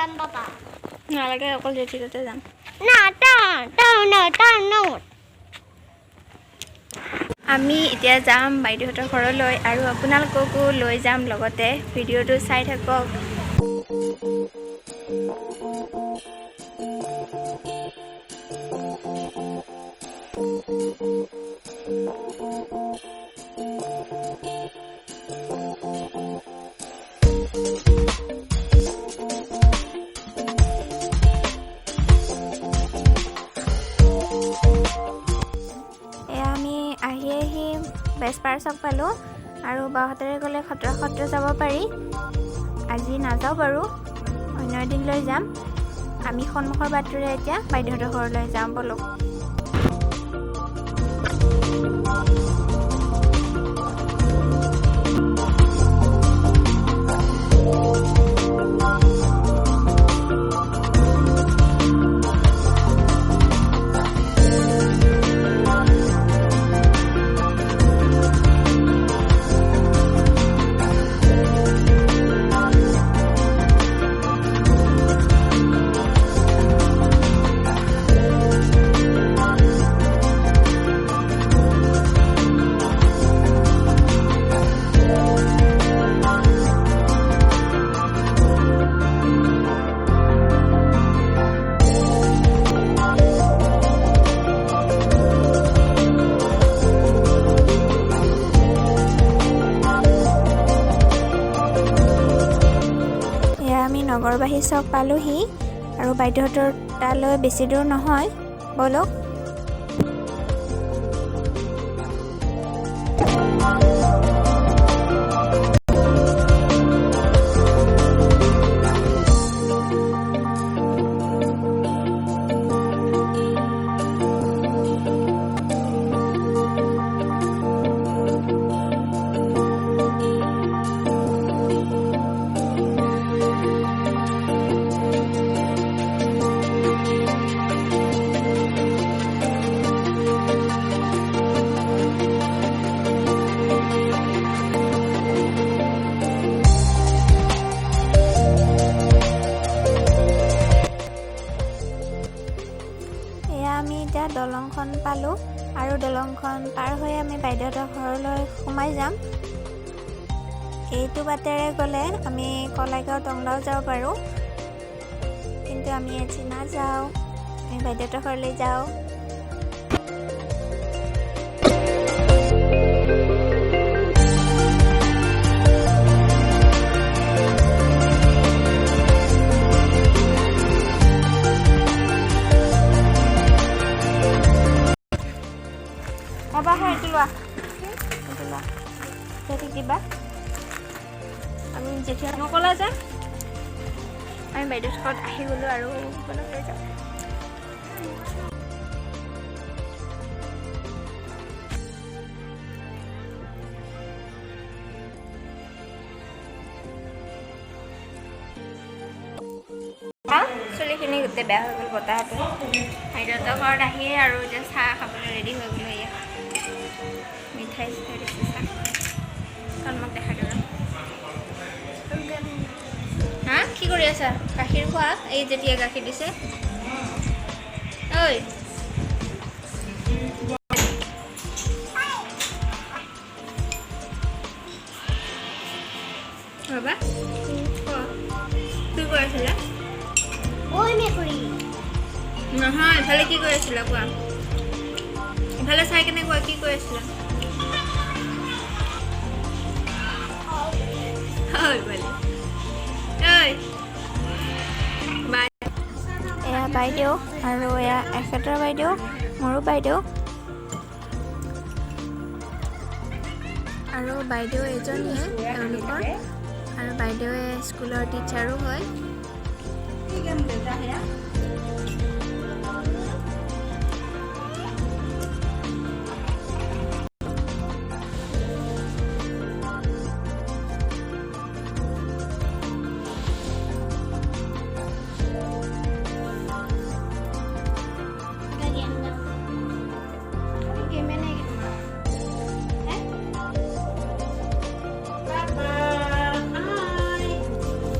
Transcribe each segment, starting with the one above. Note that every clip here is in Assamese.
যাম পাপা নালাগে অকল জেঠিতে যাম না টাউন আমি এতিয়া যাম বাইদেউহঁতৰ ঘৰলৈ আৰু আপোনালোককো লৈ যাম লগতে ভিডিঅ'টো চাই থাকক বেছপাৰ চক পালোঁ আৰু বাহঁতেৰে গ'লে সত্ৰ যাব পাৰি আজি নাযাওঁ বাৰু অন্য এদিন লৈ যাম আমি সন্মুখৰ বাটটোৰে এতিয়া বাইদেউহঁতৰ ঘৰলৈ যাম বলক নগৰবাহী চক পালোহি আৰু বাইদেউহঁতৰ তালৈ বেছি দূৰ নহয় বলক দলংখন পালোঁ আৰু দলংখন পাৰ হৈ আমি বাইদেউহঁতৰ ঘৰলৈ সোমাই যাম এইটো বাটেৰে গ'লে আমি কলাইগাঁও টংলাও যাব পাৰোঁ কিন্তু আমি আজি নাযাওঁ আমি বাইদেউহঁতৰ ঘৰলৈ যাওঁ দিবা আমি যেতিয়া নকলা যে আমি বাইদেউৰ ঘৰত আহি গ'লোঁ আৰু বনাবলৈ যাওঁ চুলিখিনি গোটেই বেয়া হৈ গ'ল বতাহতে বাইদেউহঁতৰ ঘৰত আহিয়ে আৰু এতিয়া চাহ খাবলৈ ৰেডি হৈ গ'লোঁ এয়া মিঠাই চিঠাই দিছে চাহ মোক দেখা দিওঁ হা কি কৰি আছা গাখীৰ খোৱা এই যেতিয়া গাখীৰ দিছে ঐ ৰ'বা কি কৰি আছিলা নহয় ইফালে কি কৰি আছিলা কোৱা ইফালে চাই কেনে কোৱা কি কৰি আছিলা এয়া বাইদেউ আৰু এয়া এখেতৰ বাইদেউ মোৰো বাইদেউ আৰু বাইদেউ এজনীয়ে তেওঁলোকৰ আৰু বাইদেৱে স্কুলৰ টিচাৰো হয়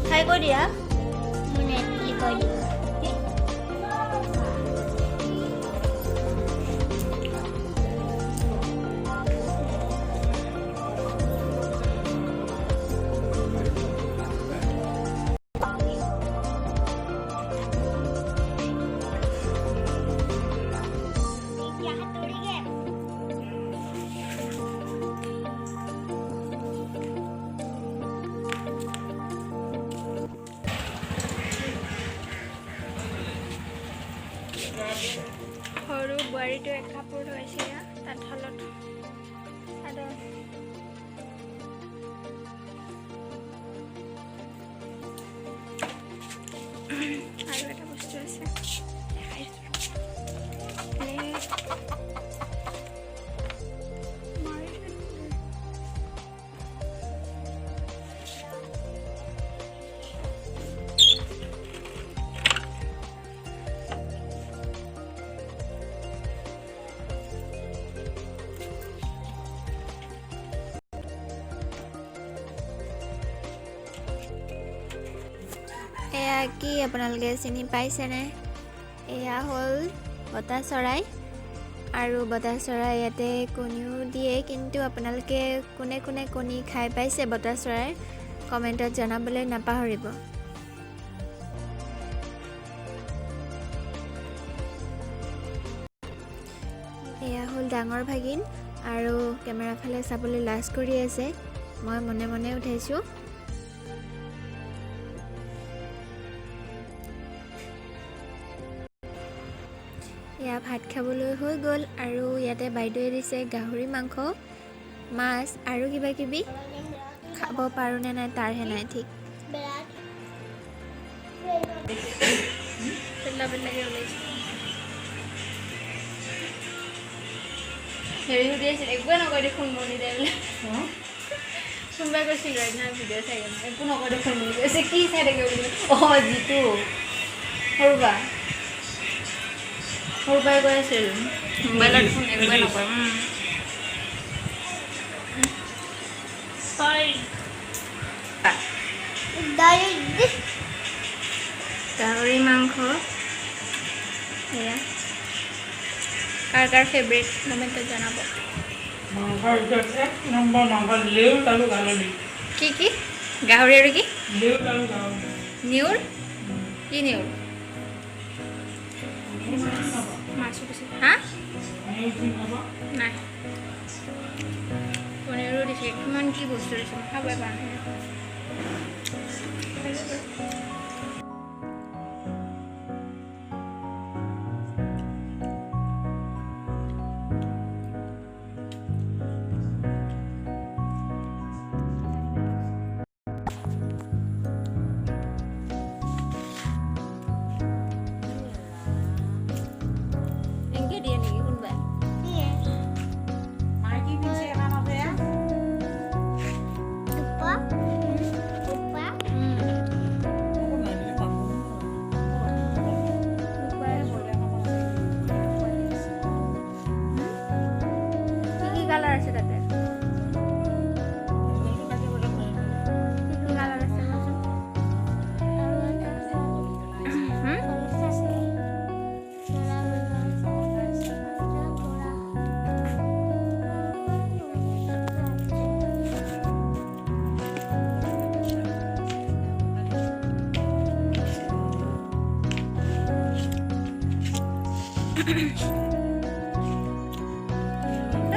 Hai kok dia? শাৰীটো 1 কাপোৰ লৈছে তাত হলত চাদৰ আৰু এটা বস্তু আছে এয়া কি আপোনালোকে চিনি পাইছেনে এয়া হ'ল বতা চৰাই আৰু বতা চৰাই ইয়াতে কণীও দিয়ে কিন্তু আপোনালোকে কোনে কোনে কণী খাই পাইছে বতা চৰাইৰ কমেণ্টত জনাবলৈ নাপাহৰিব এয়া হ'ল ডাঙৰ ভাগিন আৰু কেমেৰা ফালে চাবলৈ লাজ কৰি আছে মই মনে মনে উঠাইছোঁ এয়া ভাত খাবলৈ হৈ গ'ল আৰু ইয়াতে বাইদেৱে দিছে গাহৰি মাংস মাছ আৰু কিবা কিবি খাব পাৰোঁ নে নাই তাৰহে নাই ঠিক হেৰি সুধি আছিল একোৱে নকয় দেখোন মনি দে বোলে কোনোবাই কৈছিল ৰাইজনাৰ ভিডিঅ' চাই একো নকয় দেখোন বুলি কৈছে কি চাই থাকে বুলি যিটো সৰুবাই কৈ আছিল মোবাইলত ফোন একোৱে নকয় গাহৰি মাংস এয়া কাৰ কাৰ ফেভৰেট কমেণ্টত জনাব কি কি গাহৰি আৰু কি নিউৰ কি নিউৰ মাছো দিছে হা নাই পনীৰো দিছে কিমান কি বস্তু দিছে খাবই পৰা নাই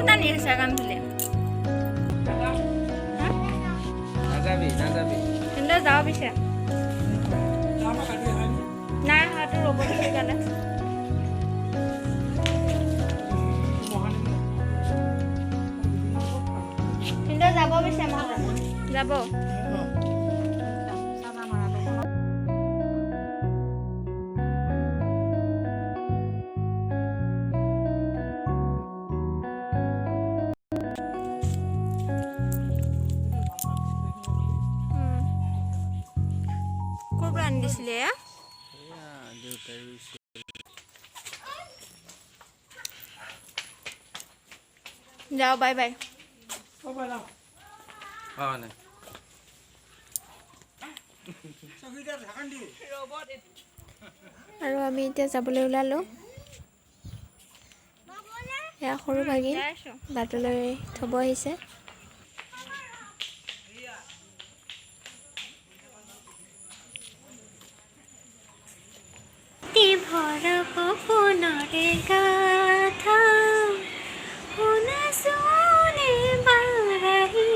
Nani Instagram dulu. Nazabi. Anda jawab bisa. Nah, satu robot ini kan. Anda jawab bisa mana? Jawab. দিছিলে যাও বাই বাই আৰু আমি এতিয়া যাবলৈ ওলালো এয়া সৰু ভাগিন বাটলৈ থব আহিছে ভৰা সপোনৰে গাথা শুনাচোনে বাৰাহি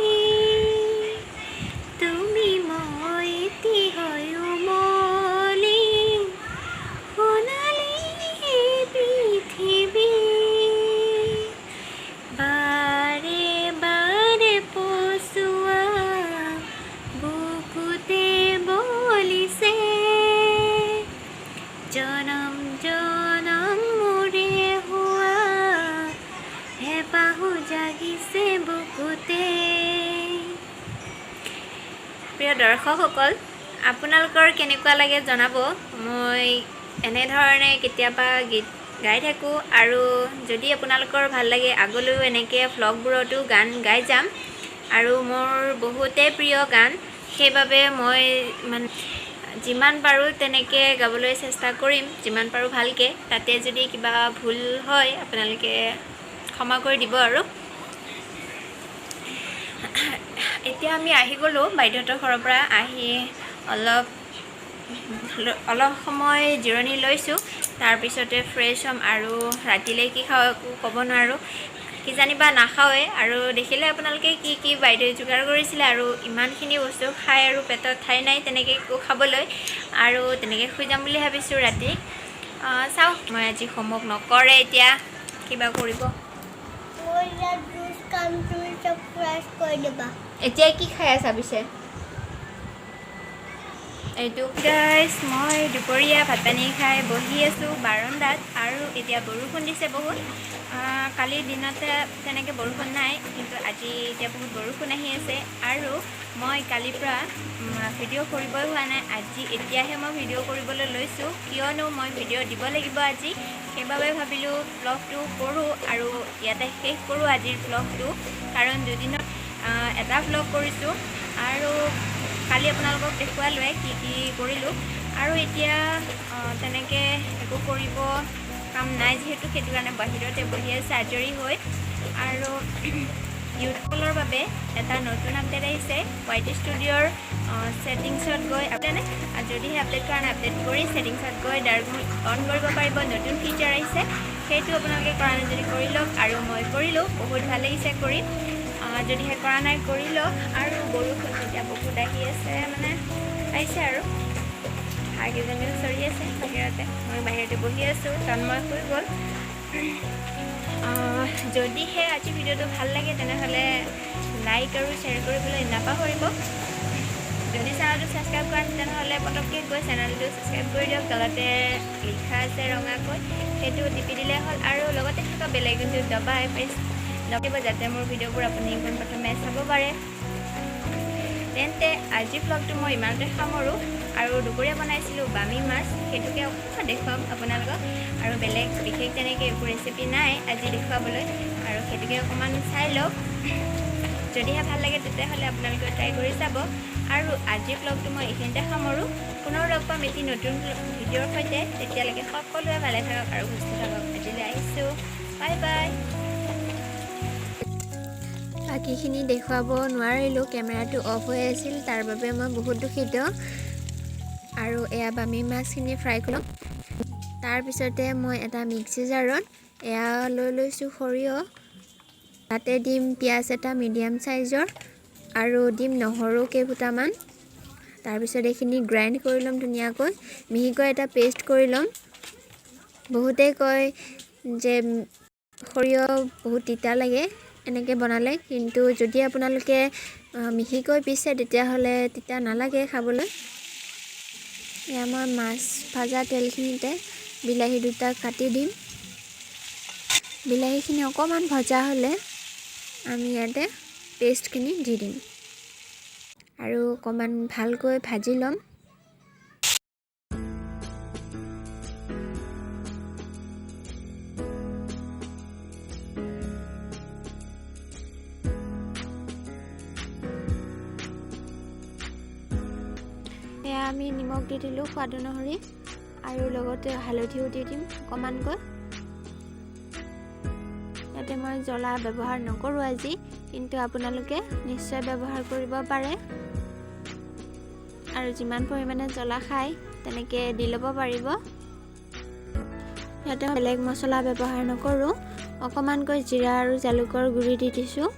তুমি মই এটি হয় উমলি সোণালী পৃথিৱী প্ৰিয় দৰ্শকসকল, আপোনালোকৰ কেনেকুৱা লাগে জনাব। মই এনেধৰণে কেতিয়াবা গীত গাই থাকোঁ আৰু যদি আপোনালোকৰ ভাল লাগে আগলৈও এনেকৈ ভ্লগবোৰতো গান গাই যাম। আৰু মোৰ বহুতেই প্ৰিয় গান, সেইবাবে মই যিমান পাৰোঁ তেনেকৈ গাবলৈ চেষ্টা কৰিম, যিমান পাৰোঁ ভালকৈ। তাতে যদি কিবা ভুল হয় আপোনালোকে ক্ষমা কৰি দিব। আৰু এতিয়া আমি আহি গ'লোঁ বাইদেউহঁতৰ ঘৰৰ পৰা। আহি অলপ সময় জিৰণি লৈছোঁ, তাৰপিছতে ফ্ৰেছ হ'ম আৰু ৰাতিলৈ কি খাওঁ একো ক'ব নোৱাৰোঁ, কিজানিবা নাখাওঁৱে। আৰু দেখিলে আপোনালোকে কি বাইদেৱে যোগাৰ কৰিছিলে, আৰু ইমানখিনি বস্তু খাই আৰু পেটত ঠাই নাই তেনেকৈ একো খাবলৈ, আৰু তেনেকৈ শুই যাম বুলি ভাবিছোঁ ৰাতি। চাওঁ, মই আজি হোমৱৰ্ক নকৰে, এতিয়া কিবা কৰিব। এতিয়া কি খাই আছা পিছে? এইটো গাইছ, মই দুপৰীয়া ভাত পানী খাই বহি আছোঁ বাৰান্দাত, আৰু এতিয়া বৰষুণ দিছে বহুত। কালিৰ দিনতে তেনেকৈ বৰষুণ নাই, কিন্তু আজি এতিয়া বহুত বৰষুণ আহি আছে। আৰু মই কালিৰ পৰা ভিডিঅ' কৰিবই হোৱা নাই, আজি এতিয়াহে মই ভিডিঅ' কৰিবলৈ লৈছোঁ, কিয়নো মই ভিডিঅ' দিব লাগিব আজি। সেইবাবে ভাবিলোঁ ব্লগটো কৰোঁ আৰু ইয়াতে শেষ কৰোঁ আজিৰ ব্লগটো, কাৰণ দুদিনত এটা ব্লগ কৰিছোঁ আৰু কালি আপোনালোকক দেখুৱালোৱে কি কৰিলোঁ। আৰু এতিয়া তেনেকৈ একো কৰিব কাম নাই যিহেতু, সেইটো কাৰণে বাহিৰতে বহি আছে আজৰি হৈ। আৰু ইউটিউবৰ বাবে এটা নতুন আপডেট আহিছে, YT ষ্টুডিঅ'ৰ ছেটিংছত গৈ যদিহে আপডেট কৰা নাই, আপডেট কৰি ছেটিংছত গৈ ডাৰ্ক মোড অন কৰিব পাৰিব। নতুন ফিচাৰ আহিছে, সেইটো আপোনালোকে কৰা নাই যদি কৰি লওক। আৰু মই কৰিলোঁ, বহুত ভাল লাগিছে কৰি। যদিহে কৰা নাই কৰি লওক। আৰু বৰষুণ এতিয়া বহুত আহি আছে, আহিছে আৰু হাঁহকেইজনীও চৰি আছে বাহিৰতে, মই বাহিৰতে বহি আছোঁ, তন্ময় শুই গ'ল। যদিহে আজি ভিডিঅ'টো ভাল লাগে তেনেহ'লে লাইক আৰু শ্বেয়াৰ কৰিবলৈ নাপাহৰিব। যদি চেনেলটো ছাবস্ক্ৰাইব কৰা তেনেহ'লে পটককৈ গৈ চেনেলটো ছাবস্ক্ৰাইব কৰি দিয়ক। তলতে লিখা আছে ৰঙাকৈ, সেইটো টিপি দিলেই হ'ল। আৰু লগতে থকা বেল আইকনটো দবাই প্ৰেছ লগাব, যাতে মোৰ ভিডিঅ'বোৰ আপুনি পোনপ্ৰথমে চাব পাৰে। তেন্তে আজিৰ ভ্লগটো মই ইমানতে সামৰোঁ। আৰু দুপৰীয়া বনাইছিলোঁ বামি মাছ, সেইটোকে অকণমান দেখুৱাম আপোনালোকক। আৰু বেলেগ বিশেষ তেনেকৈ একো ৰেচিপি নাই আজি দেখুৱাবলৈ, আৰু সেইটোকে অকণমান চাই লওক। যদিহে ভাল লাগে তেতিয়াহ'লে আপোনালোকে ট্ৰাই কৰি চাব। আৰু আজিৰ ভ্লগটো মই এইখিনিতে সামৰোঁ। পুনৰ লগ পাম এটি নতুন ভিডিঅ'ৰ সৈতে, তেতিয়ালৈকে সকলোৱে ভালে থাকক আৰু সুস্থ থাকক। আজিলৈ আহিছোঁ, বাই বাই। বাকীখিনি দেখুৱাব নোৱাৰিলোঁ, কেমেৰাটো অফ হৈ আছিল, তাৰ বাবে মই বহুত দুখিত। আৰু এয়া বামি মাছখিনি ফ্ৰাই কৰিলোঁ। তাৰপিছতে মই এটা মিক্সি জাৰত এয়া লৈ লৈছোঁ সৰিয়হ, তাতে দিম পিঁয়াজ এটা মিডিয়াম চাইজৰ, আৰু দিম নহৰু কেইফুটামান। তাৰপিছত এইখিনি গ্ৰাইণ্ড কৰি ল'ম ধুনীয়াকৈ, মিহিকৈ এটা পেষ্ট কৰি ল'ম। বহুতেই কয় যে সৰিয়হ বহুত তিতা লাগে এনেকৈ বনালে, কিন্তু যদি আপোনালোকে মিহিকৈ পিছে তেতিয়াহ'লে তিতা নালাগে খাবলৈ। এয়া মই মাছ ভাজা তেলখিনিতে বিলাহী দুটা কাটি দিম। বিলাহীখিনি অকণমান ভজা হ'লে আমি ইয়াতে পেষ্টখিনি দি দিম আৰু অকণমান ভালকৈ ভাজি ল'ম। এয়া আমি নিমখ দি দিলোঁ সোৱাদ অনুসৰি, আৰু লগতে হালধিও দি দিম অকণমানকৈ। ইয়াতে মই জ্বলা ব্যৱহাৰ নকৰোঁ আজি, কিন্তু আপোনালোকে নিশ্চয় ব্যৱহাৰ কৰিব পাৰে। আৰু যিমান পৰিমাণে জ্বলা খায় তেনেকৈ দি ল'ব পাৰিব। ইয়াতে বেলেগ মছলা ব্যৱহাৰ নকৰোঁ, অকণমানকৈ জিৰা আৰু জালুকৰ গুড়ি দি দিছোঁ।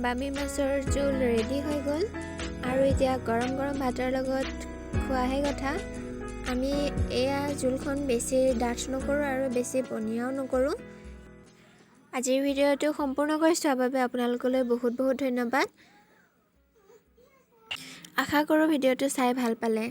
বামি মাছৰ জোল ৰেডি হৈ গ'ল আৰু এতিয়া গৰম গৰম ভাতৰ লগত খোৱাহে কথা। আমি এয়া জোলখন বেছি ডাঠ নকৰোঁ আৰু বেছি পনীয়াও নকৰোঁ। আজিৰ ভিডিঅ'টো সম্পূৰ্ণকৈ চোৱাৰ বাবে আপোনালোকলৈ বহুত বহুত ধন্যবাদ। আশা কৰোঁ ভিডিঅ'টো চাই ভাল পালে।